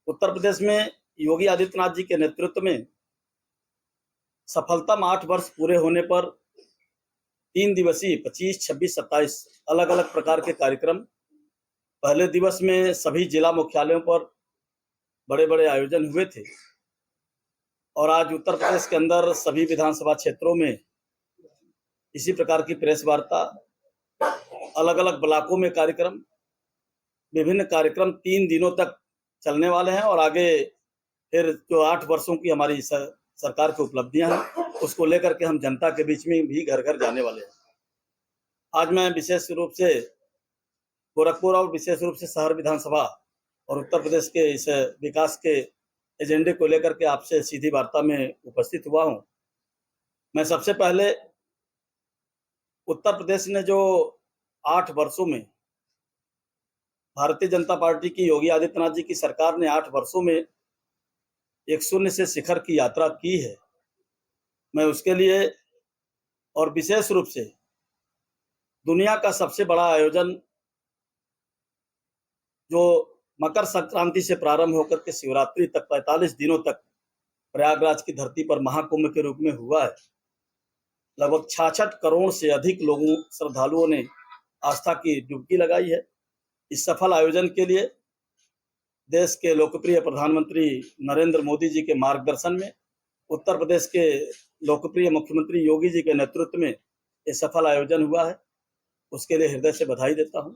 उत्तर प्रदेश में योगी आदित्यनाथ जी के नेतृत्व में सफलतम 8 वर्ष पूरे होने पर 3 दिवसीय 25, 26, 27 अलग अलग प्रकार के कार्यक्रम पहले दिवस में सभी जिला मुख्यालयों पर बड़े बड़े आयोजन हुए थे और आज उत्तर प्रदेश के अंदर सभी विधानसभा क्षेत्रों में इसी प्रकार की प्रेस वार्ता, अलग अलग ब्लॉकों में कार्यक्रम, विभिन्न कार्यक्रम 3 दिनों तक चलने वाले हैं और आगे फिर जो 8 वर्षों की हमारी सरकार की उपलब्धियां हैं उसको लेकर के हम जनता के बीच में भी घर घर जाने वाले हैं। आज मैं विशेष रूप से गोरखपुर और विशेष रूप से शहर विधानसभा और उत्तर प्रदेश के इस विकास के एजेंडे को लेकर के आपसे सीधी वार्ता में उपस्थित हुआ हूं। मैं सबसे पहले उत्तर प्रदेश ने जो 8 वर्षों में भारतीय जनता पार्टी की योगी आदित्यनाथ जी की सरकार ने 8 वर्षों में एक शून्य से शिखर की यात्रा की है, मैं उसके लिए और विशेष रूप से दुनिया का सबसे बड़ा आयोजन जो मकर संक्रांति से प्रारंभ होकर के शिवरात्रि तक 45 दिनों तक प्रयागराज की धरती पर महाकुंभ के रूप में हुआ है। लगभग 66 करोड़ से अधिक लोगों श्रद्धालुओं ने आस्था की डुबकी लगाई है। इस सफल आयोजन के लिए देश के लोकप्रिय प्रधानमंत्री नरेंद्र मोदी जी के मार्गदर्शन में उत्तर प्रदेश के लोकप्रिय मुख्यमंत्री योगी जी के नेतृत्व में ये सफल आयोजन हुआ है। उसके लिए हृदय से बधाई देता हूं,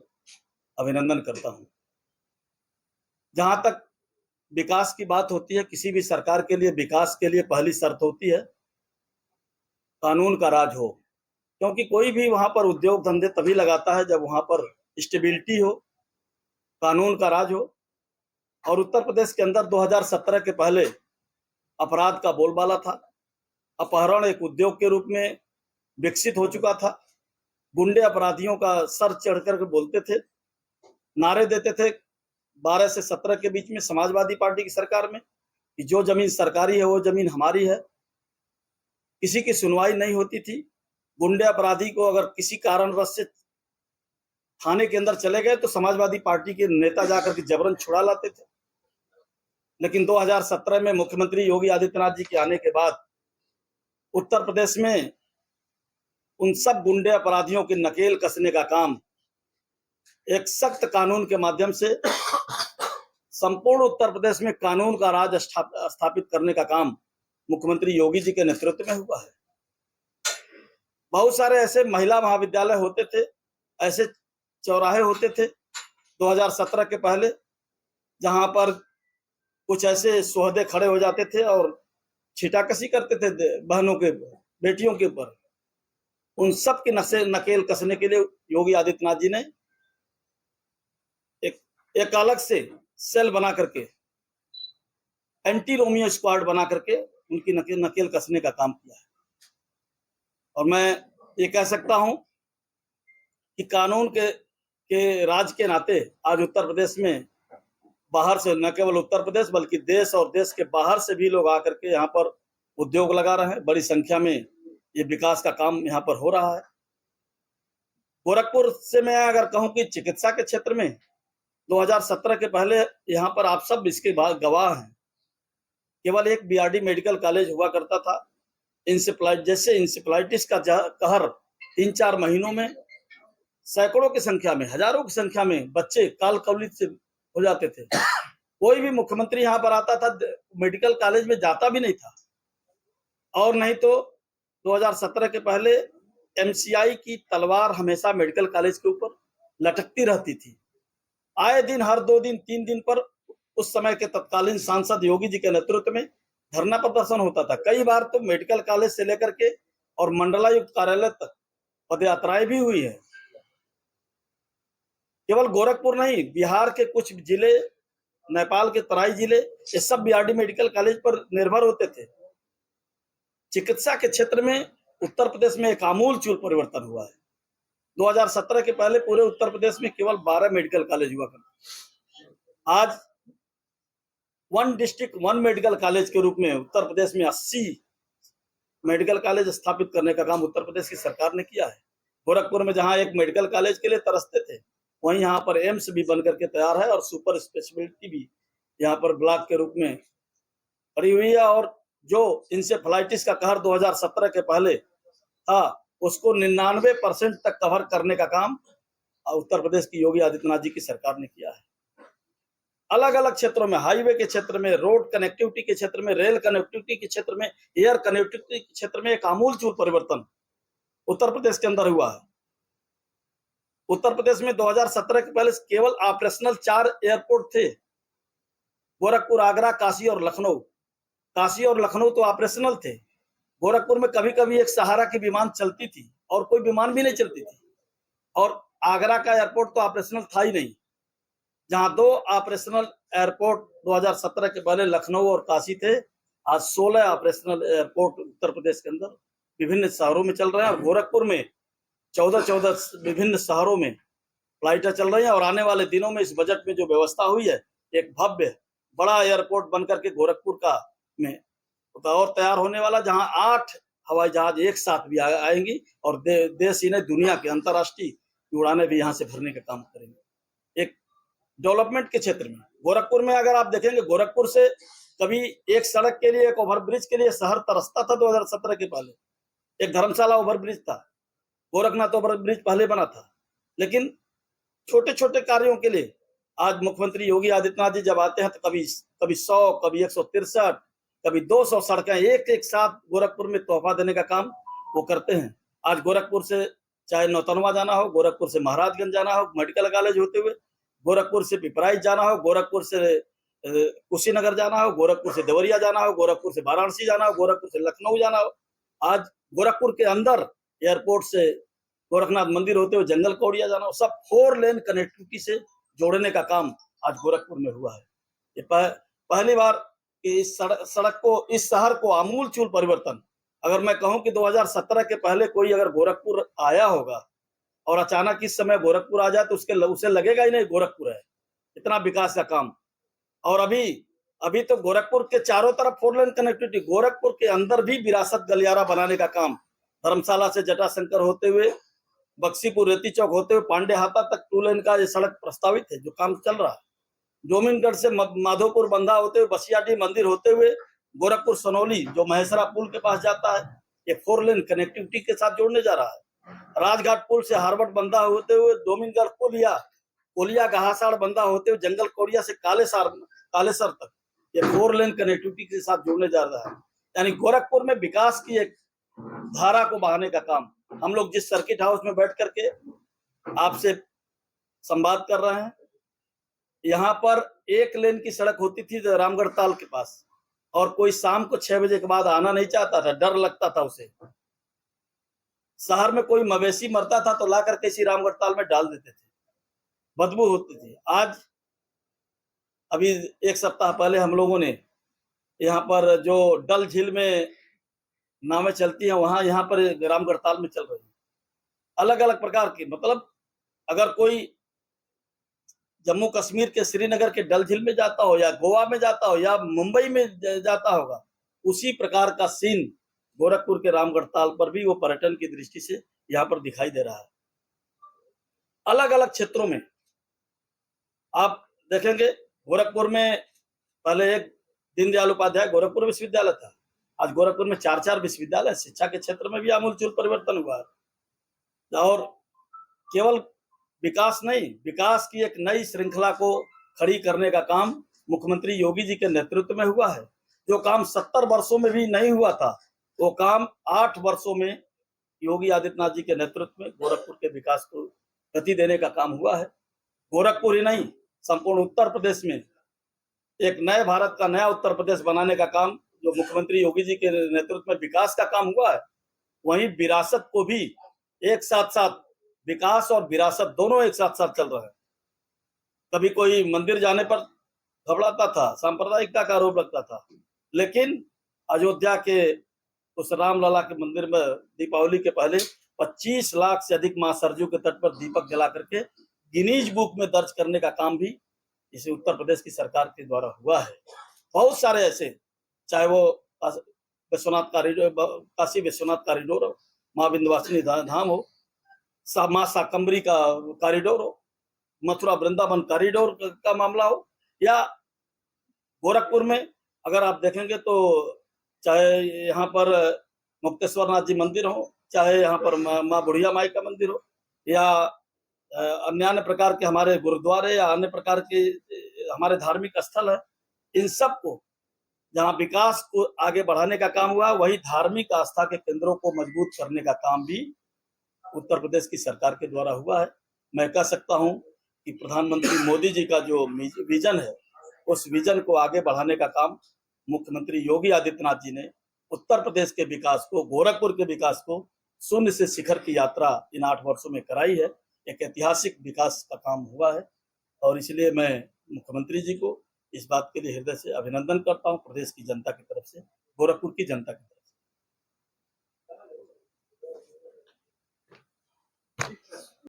अभिनंदन करता हूं। जहां तक विकास की बात होती है, किसी भी सरकार के लिए विकास के लिए पहली शर्त होती है कानून का राज हो, क्योंकि कोई भी वहां पर उद्योग धंधे तभी लगाता है जब वहां पर स्टेबिलिटी हो, कानून का राज हो। और उत्तर प्रदेश के अंदर 2017 के पहले अपराध का बोलबाला था, अपहरण एक उद्योग के रूप में विकसित हो चुका था। गुंडे अपराधियों का सर चढ़कर के बोलते थे, नारे देते थे 12 से 17 के बीच में समाजवादी पार्टी की सरकार में कि जो जमीन सरकारी है वो जमीन हमारी है। किसी की सुनवाई नहीं होती थी। गुंडे अपराधी को अगर किसी कारणवश से थाने के अंदर चले गए तो समाजवादी पार्टी के नेता जाकर के जबरन छुड़ा लाते थे। लेकिन 2017 में मुख्यमंत्री योगी आदित्यनाथ जी के आने के बाद उत्तर प्रदेश में उन सब गुंडे अपराधियों की नकेल कसने का काम एक सख्त कानून के माध्यम से संपूर्ण उत्तर प्रदेश में कानून का राज स्थापित करने का काम मुख्यमंत्री योगी जी के नेतृत्व में हुआ है। बहुत सारे ऐसे महिला महाविद्यालय होते थे, ऐसे चौराहे होते थे 2017 के पहले, जहां पर कुछ ऐसे सोहदे खड़े हो जाते थे और छीटाकशी करते थे बहनों के, बेटियों के ऊपर। उन सब की नकेल कसने के लिए योगी आदित्यनाथ जी ने एक अलग से सेल बना करके, एंटी रोमियो स्क्वाड बना करके उनकी नकेल कसने का काम किया है। और मैं ये कह सकता हूं कि कानून के राज के नाते आज उत्तर प्रदेश में बाहर से, न केवल उत्तर प्रदेश बल्कि देश और देश के बाहर से भी लोग आकर के यहाँ पर उद्योग लगा रहे हैं। बड़ी संख्या में ये विकास का काम यहाँ पर हो रहा है। गोरखपुर से मैं अगर कहूं कि चिकित्सा के क्षेत्र में 2017 के पहले यहाँ पर आप सब इसके गवाह हैं, केवल एक बीआरडी मेडिकल कॉलेज हुआ करता था। इंसेफ्लाइटिस का कहर 3-4 महीनों में सैकड़ों की संख्या में, हजारों की संख्या में बच्चे काल कवलित से हो जाते थे। कोई भी मुख्यमंत्री यहाँ पर आता था, मेडिकल कॉलेज में जाता भी नहीं था। और नहीं तो 2017 के पहले एमसीआई की तलवार हमेशा मेडिकल कॉलेज के ऊपर लटकती रहती थी। आए दिन, हर 2 दिन 3 दिन पर उस समय के तत्कालीन सांसद योगी जी के नेतृत्व में धरना प्रदर्शन होता था। कई बार तो मेडिकल कॉलेज से लेकर के और मंडलायुक्त कार्यालय तक पदयात्राएं भी हुई है। केवल गोरखपुर नहीं, बिहार के कुछ जिले, नेपाल के तराई जिले, ये सब बीआरडी मेडिकल कॉलेज पर निर्भर होते थे। चिकित्सा के क्षेत्र में उत्तर प्रदेश में एक आमूलचूल परिवर्तन हुआ है। 2017 के पहले पूरे उत्तर प्रदेश में केवल 12 मेडिकल कॉलेज हुआ करते। आज 1 डिस्ट्रिक्ट 1 मेडिकल कॉलेज के रूप में उत्तर प्रदेश में 80 मेडिकल कॉलेज स्थापित करने का काम उत्तर प्रदेश की सरकार ने किया है। गोरखपुर में जहां एक मेडिकल कॉलेज के लिए तरसते थे, वहीं यहाँ पर एम्स भी बनकर के तैयार है और सुपर स्पेशलिटी भी यहाँ पर ब्लॉक के रूप में पड़ी हुई है, और जो इंसेफ्लाइटिस का कहर 2017 के पहले था, उसको 99% तक कवर करने का काम उत्तर प्रदेश की योगी आदित्यनाथ जी की सरकार ने किया है। अलग अलग क्षेत्रों में, हाईवे के क्षेत्र में, रोड कनेक्टिविटी के क्षेत्र में, रेल कनेक्टिविटी के क्षेत्र में, एयर कनेक्टिविटी के क्षेत्र में एक आमूलचूल परिवर्तन उत्तर प्रदेश के अंदर हुआ है। उत्तर प्रदेश में 2017 के पहले केवल ऑपरेशनल 4 एयरपोर्ट थे, गोरखपुर, आगरा, काशी और लखनऊ। काशी और लखनऊ तो ऑपरेशनल थे। गोरखपुर में कभी कभी एक सहारा की विमान चलती थी और कोई विमान भी नहीं चलती थी, और आगरा का एयरपोर्ट तो ऑपरेशनल था ही नहीं। जहां 2 ऑपरेशनल एयरपोर्ट 2017 के पहले लखनऊ और काशी थे, आज 16 ऑपरेशनल एयरपोर्ट उत्तर प्रदेश के अंदर विभिन्न शहरों में चल रहे हैं, और गोरखपुर में 14 विभिन्न शहरों में फ्लाइटें चल रही हैं। और आने वाले दिनों में इस बजट में जो व्यवस्था हुई है, एक भव्य बड़ा एयरपोर्ट बनकर के गोरखपुर का में और तैयार होने वाला, जहां 8 हवाई जहाज एक साथ भी आएंगी, और देश ही नहीं दुनिया के अंतर्राष्ट्रीय उड़ानें भी यहां से भरने का काम करेंगे। एक डेवलपमेंट के क्षेत्र में गोरखपुर में अगर आप देखेंगे, गोरखपुर से कभी एक सड़क के लिए, एक ओवरब्रिज के लिए शहर तरसता था 2017 के पहले। एक धर्मशाला ओवरब्रिज था, गोरखनाथ ओवरब्रिज पहले बना था, लेकिन छोटे छोटे कार्यों के लिए आज मुख्यमंत्री योगी आदित्यनाथ जी जब आते हैं तो कभी 100, कभी 163, कभी 200 सड़कें एक साथ गोरखपुर में तोहफा देने का काम वो करते हैं। आज गोरखपुर से चाहे नौतनवा जाना हो, गोरखपुर से महाराजगंज जाना हो मेडिकल कॉलेज होते हुए, गोरखपुर से पिपराइच जाना हो, गोरखपुर से कुशीनगर जाना हो, गोरखपुर से देवरिया जाना हो, गोरखपुर से वाराणसी जाना हो, गोरखपुर से लखनऊ जाना हो, आज गोरखपुर के अंदर एयरपोर्ट से गोरखनाथ मंदिर होते हुए जंगल कौड़िया जाना हो, सब 4 लेन कनेक्टिविटी से जोड़ने का काम आज गोरखपुर में हुआ है। ये पहली बार कि इस सड़क को, इस शहर को आमूलचूल परिवर्तन, अगर मैं कहूं कि 2017 के पहले कोई अगर गोरखपुर आया होगा और अचानक इस समय गोरखपुर आ जाए तो उसे लगेगा ही नहीं गोरखपुर है, इतना विकास का काम। और अभी तो गोरखपुर के चारों तरफ 4 लेन कनेक्टिविटी, गोरखपुर के अंदर भी विरासत गलियारा बनाने का काम, धर्मशाला से जटाशंकर होते हुए, बक्सीपुर रेती चौक होते हुए पांडे हाता तक 2 लेन का ये सड़क प्रस्तावित है, जो काम चल रहा है। डोमिनगढ़ से माधोपुर बंधा होते हुए, बसियाडी मंदिर होते हुए, गोरखपुर सनौली जो महेसरा पुल के पास जाता है, ये 4 लेन कनेक्टिविटी के साथ जोड़ने जा रहा है। राजघाट पुल से हार्वर्ड बंधा होते हुए, डोमिनगढ़ कोलिया घासाड़ बंधा होते हुए, जंगल कौड़िया से कालेसर तक ये 4 लेन कनेक्टिविटी के साथ जोड़ने जा रहा है। यानी गोरखपुर में विकास की एक धारा को बहाने का काम हम लोग जिस सर्किट हाउस में बैठ करके आपसे संवाद कर रहे हैं, यहाँ पर 1 लेन की सड़क होती थी रामगढ़ ताल के पास, और कोई शाम को 6 बजे के बाद आना नहीं चाहता था, डर लगता था उसे। शहर में कोई मवेशी मरता था तो ला करके इसी रामगढ़ ताल में डाल देते थे, बदबू होती थी। आज अभी 1 सप्ताह पहले हम लोगों ने यहाँ पर जो डल झील में नावें चलती हैं, वहां यहाँ पर रामगढ़ ताल में चल रही है। अलग अलग प्रकार की, मतलब अगर कोई जम्मू कश्मीर के श्रीनगर के डल झील में जाता हो, या गोवा में जाता हो, या मुंबई में जाता होगा, उसी प्रकार का सीन गोरखपुर के रामगढ़ ताल पर भी वो पर्यटन की दृष्टि से यहाँ पर दिखाई दे रहा है। अलग अलग क्षेत्रों में आप देखेंगे, गोरखपुर में पहले एक दीनदयाल उपाध्याय गोरखपुर विश्वविद्यालय था, आज गोरखपुर में 4 विश्वविद्यालय। शिक्षा के क्षेत्र में भी आमूलचूल परिवर्तन हुआ है, और केवल विकास नहीं, विकास की एक नई श्रृंखला को खड़ी करने का काम मुख्यमंत्री योगी जी के नेतृत्व में हुआ है। जो काम 70 वर्षों में भी नहीं हुआ था, वो काम 8 वर्षों में योगी आदित्यनाथ जी के नेतृत्व में गोरखपुर के विकास को गति देने का काम हुआ है। गोरखपुर ही नहीं, संपूर्ण उत्तर प्रदेश में एक नए भारत का नया उत्तर प्रदेश बनाने का काम जो मुख्यमंत्री योगी जी के नेतृत्व में विकास का काम हुआ है, वहीं विरासत को भी एक साथ, विकास और विरासत दोनों एक साथ चल रहा है। कभी कोई मंदिर जाने पर घबराता था, सांप्रदायिकता का आरोप लगता था, लेकिन अयोध्या के उस रामलला के मंदिर में दीपावली के पहले 25 लाख से अधिक मां सरजू के तट पर दीपक जला करके गिनीज बुक में दर्ज करने का काम भी इसे उत्तर प्रदेश की सरकार के द्वारा हुआ है। बहुत सारे ऐसे, चाहे वो विश्वनाथ कॉरिडोर, काशी विश्वनाथ कॉरिडोर हो, माँ विंध्यवासिनी धाम हो, माँ शाकंभरी का कॉरिडोर हो, मथुरा वृंदावन कॉरिडोर का मामला हो, या गोरखपुर में अगर आप देखेंगे तो चाहे यहाँ पर मुक्तेश्वर नाथ जी मंदिर हो, चाहे यहाँ पर माँ बुढ़िया माई का मंदिर हो, या अन्य अन्य प्रकार के हमारे गुरुद्वारे या अन्य प्रकार के हमारे धार्मिक स्थल है, इन सब को जहाँ विकास को आगे बढ़ाने का काम हुआ, वही धार्मिक आस्था के केंद्रों को मजबूत करने का काम भी उत्तर प्रदेश की सरकार के द्वारा हुआ है। मैं कह सकता हूं कि प्रधानमंत्री मोदी जी का जो विजन है, उस विजन को आगे बढ़ाने का काम मुख्यमंत्री योगी आदित्यनाथ जी ने उत्तर प्रदेश के विकास को, गोरखपुर के विकास को शून्य से शिखर की यात्रा इन 8 वर्षों में कराई है। एक ऐतिहासिक विकास का काम हुआ है और इसलिए मैं मुख्यमंत्री जी को इस बात के लिए हृदय से अभिनंदन करता हूं, प्रदेश की जनता की तरफ से, गोरखपुर की जनता की तरफ से।